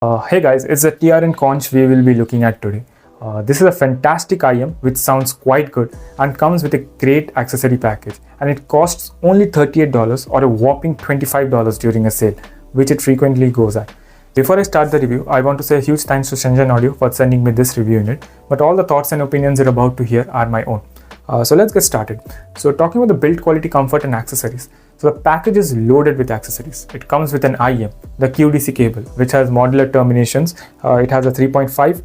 Hey guys, it's the TRN Conch we will be looking at today. This is a fantastic IM which sounds quite good and comes with a great accessory package, and it costs only $38 or a whopping $25 during a sale, which it frequently goes at. Before I start the review, I want to say a huge thanks to Shenzhen Audio for sending me this review unit, but all the thoughts and opinions you're about to hear are my own. So let's get started. So talking about the build quality, comfort and accessories. So the package is loaded with accessories. It comes with an IM, the QDC cable, which has modular terminations. It has a 3.5,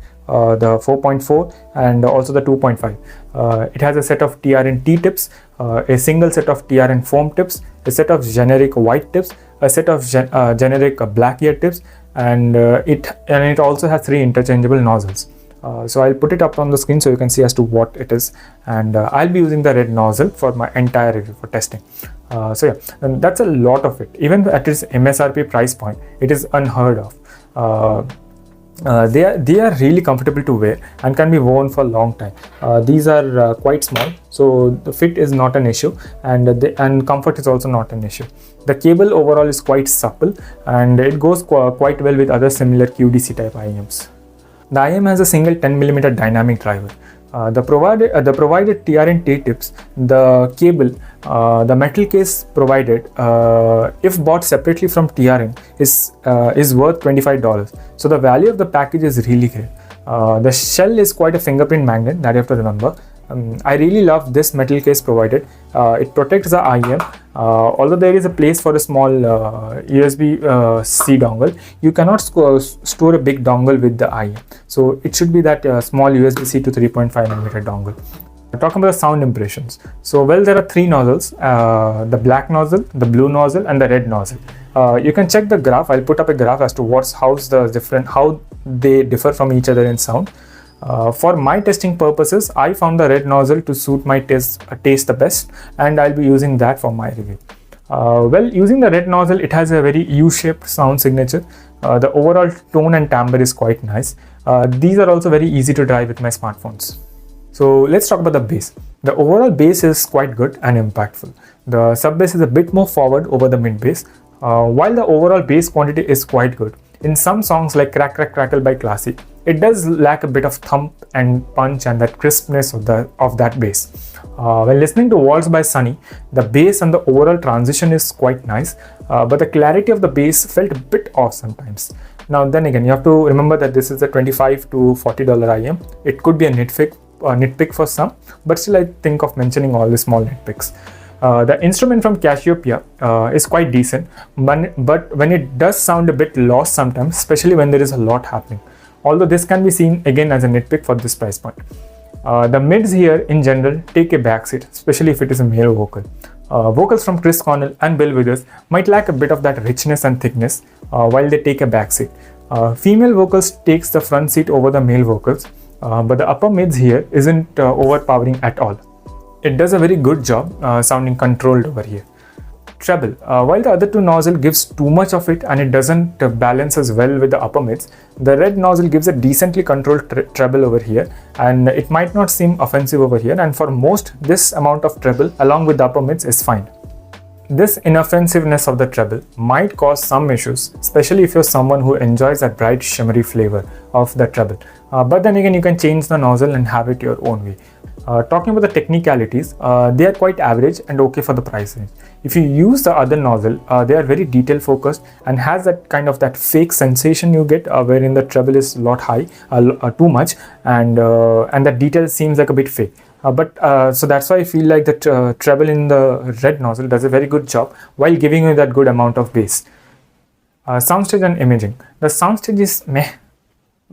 the 4.4 and also the 2.5. It has a set of TRN T-tips, a single set of TRN foam tips, a set of generic white tips, a set of generic black ear tips, and it also has 3 interchangeable nozzles. So I'll put it up on the screen so you can see as to what it is, and I'll be using the red nozzle for my entire review for testing. So yeah, and that's a lot of it. Even at its MSRP price point, it is unheard of. They are really comfortable to wear and can be worn for a long time. These are quite small, so the fit is not an issue, and comfort is also not an issue. The cable overall is quite supple, and it goes quite well with other similar QDC type IMs. The IM has a single 10mm dynamic driver. The provided TRN T-tips, the cable, the metal case provided, if bought separately from TRN, is worth $25. So the value of the package is really great. The shell is quite a fingerprint magnet, that you have to remember. I really love this metal case provided. It protects the IM. Although there is a place for a small USB-C dongle, you cannot store a big dongle with the IM. So it should be that small USB-C to 3.5mm dongle. Talking about the sound impressions. So well, there are 3 nozzles, the black nozzle, the blue nozzle and the red nozzle. You can check the graph. I'll put up a graph as to how they differ from each other in sound. For my testing purposes, I found the red nozzle to suit my taste the best, and I'll be using that for my review. Well, using the red nozzle, it has a very U-shaped sound signature. The overall tone and timbre is quite nice. These are also very easy to drive with my smartphones. So let's talk about the bass. The overall bass is quite good and impactful. The sub bass is a bit more forward over the mid bass, while the overall bass quantity is quite good. In some songs like Crack Crack Crackle by Classic, it does lack a bit of thump and punch and that crispness of that bass. When listening to Waltz by Sunny, the bass and the overall transition is quite nice, but the clarity of the bass felt a bit off sometimes. Now then again, you have to remember that this is a $25 to $40 IM. It could be a nitpick for some, but still I think of mentioning all the small nitpicks. The instrument from Cassiopeia is quite decent, but when it does sound a bit lost sometimes, especially when there is a lot happening. Although this can be seen again as a nitpick for this price point. The mids here in general take a backseat, especially if it is a male vocal. Vocals from Chris Cornell and Bill Withers might lack a bit of that richness and thickness while they take a backseat. Female vocals takes the front seat over the male vocals, but the upper mids here isn't overpowering at all. It does a very good job sounding controlled over here. Treble. While the other 2 nozzle gives too much of it and it doesn't balance as well with the upper mids, the red nozzle gives a decently controlled treble over here, and it might not seem offensive over here, and for most, this amount of treble along with the upper mids is fine. This inoffensiveness of the treble might cause some issues, especially if you're someone who enjoys that bright shimmery flavor of the treble. But then again, you can change the nozzle and have it your own way. Talking about the technicalities, they are quite average and okay for the price range. If you use the other nozzle, they are very detail focused and has that kind of that fake sensation you get wherein the treble is a lot high, too much, and that detail seems like a bit fake. So that's why I feel like the treble in the red nozzle does a very good job while giving you that good amount of bass. Soundstage and imaging. The soundstage is meh.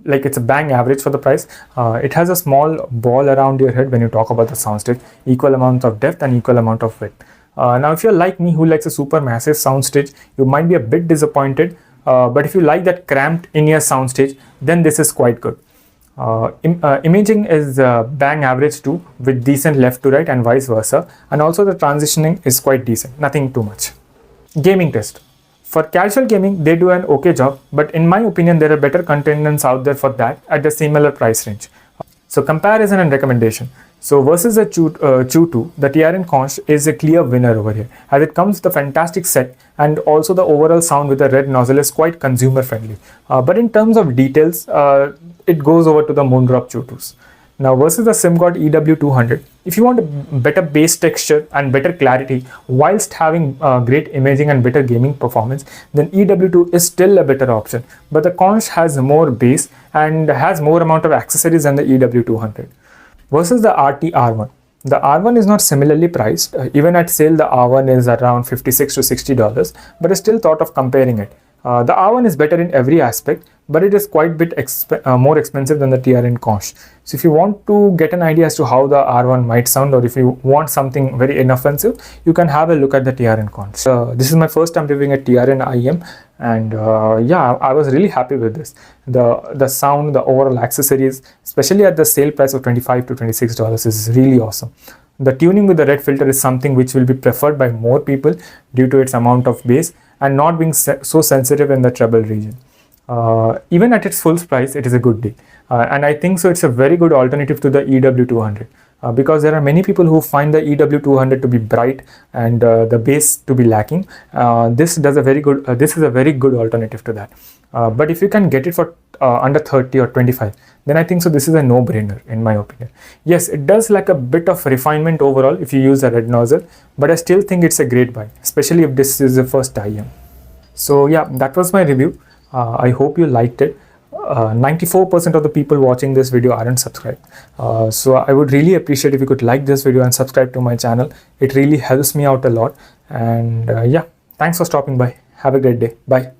Like it's a bang average for the price. It has a small ball around your head when you talk about the soundstage, equal amount of depth and equal amount of width. Now if you're like me who likes a super massive soundstage, you might be a bit disappointed, but if you like that cramped in-ear soundstage, then this is quite good. Imaging is bang average too, with decent left to right and vice versa, and also the transitioning is quite decent, nothing too much. Gaming test. For casual gaming, they do an okay job, but in my opinion, there are better contenders out there for that at the similar price range. So comparison and recommendation. So versus the Chu 2, the TRN Conch is a clear winner over here, as it comes with a fantastic set, and also the overall sound with the red nozzle is quite consumer friendly. But in terms of details, it goes over to the Moondrop Chu 2s. Now versus the Simgot EW200, if you want a better bass texture and better clarity whilst having great imaging and better gaming performance, then EW2 is still a better option. But the Conch has more bass and has more amount of accessories than the EW200. Versus the Artti R1. The R1 is not similarly priced. Even at sale, the R1 is around $56 to $60, but I still thought of comparing it. The R1 is better in every aspect, but it is quite a bit more expensive than the TRN Conch. So if you want to get an idea as to how the R1 might sound, or if you want something very inoffensive, you can have a look at the TRN Conch. This is my first time reviewing a TRN IM, and yeah, I was really happy with this. The sound, the overall accessories, especially at the sale price of $25 to $26, is really awesome. The tuning with the red filter is something which will be preferred by more people due to its amount of bass and not being so sensitive in the treble region. Even at its full price, it is a good deal. And I think so it's a very good alternative to the EW200. Because there are many people who find the EW200 to be bright and the bass to be lacking. This is a very good alternative to that. But if you can get it for under 30 or 25, then I think so this is a no-brainer in my opinion. Yes, it does lack a bit of refinement overall if you use a red nozzle, but I still think it's a great buy, especially if this is the first IM. So yeah, that was my review. I hope you liked it. 94% of the people watching this video aren't subscribed. So I would really appreciate if you could like this video and subscribe to my channel. It really helps me out a lot. And yeah, thanks for stopping by. Have a great day. Bye.